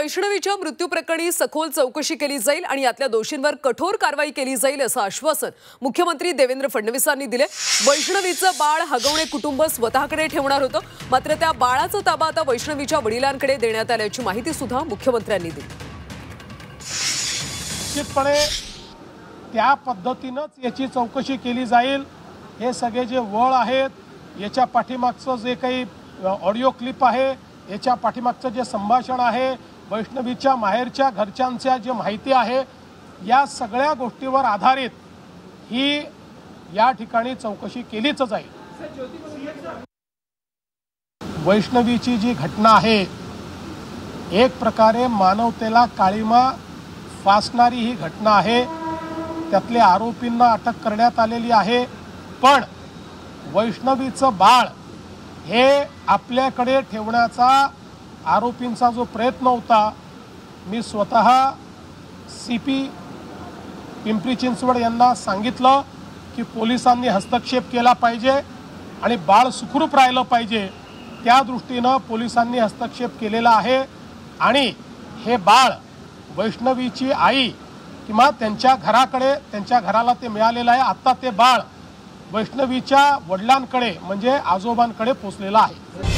वैष्णवीच्या मृत्यू प्रकरणी सखोल चौकशी केली जाईल आणि यातल्या दोषींवर कठोर कारवाई केली जाईल असं आश्वासन मुख्यमंत्री देवेंद्र फडणवीसांनी दिले। वैष्णवीचं बाळ हगवणे कुटुंब स्वतःकडे ठेवणार होतं, मात्र त्या बाळाचा ताबा आता वैष्णवीच्या वडिलांकडे देण्यात आल्याची माहिती सुद्धा मुख्यमंत्र्यांनी दिली। निश्चितपणे त्या पद्धतीनेच याची चौकशी केली जाईल। हे सगळे जे वळ आहेत, याच्या पाठीमागचं जे काही ऑडिओ क्लिप आहे, याच्या पाठीमागचं जे संभाषण आहे, वैष्णवीच्या माहेरच्या घरच्यांच्या जे माहिती आहे, या सगळ्या गोष्टीवर आधारित ही या ठिकाणी चौकशी केलीच जाईल। वैष्णवीची जी घटना आहे, एक प्रकारे मानवतेला काळीमा फासणारी ही घटना आहे। त्यातल्या आरोपींना अटक करण्यात आलेली आहे, पण वैष्णवीचं बाळ हे आपल्याकडे ठेवण्याचा आरोपींचा जो प्रयत्न होता, मी स्वतः CP पिंपरी चिंचवड यांना सांगितलं की पोलिसांनी हस्तक्षेप केला पाहिजे आणि बाळ सुखरूप राहिलं पाहिजे। त्या दृष्टीनं पोलिसांनी हस्तक्षेप केलेला आहे आणि हे बाळ वैष्णवीची आई किंवा त्यांच्या घराकडे, त्यांच्या घराला ते मिळालेलं आहे। आता ते बाळ वैष्णवीच्या वडिलांकडे म्हणजे आजोबांकडे पोचलेलं आहे।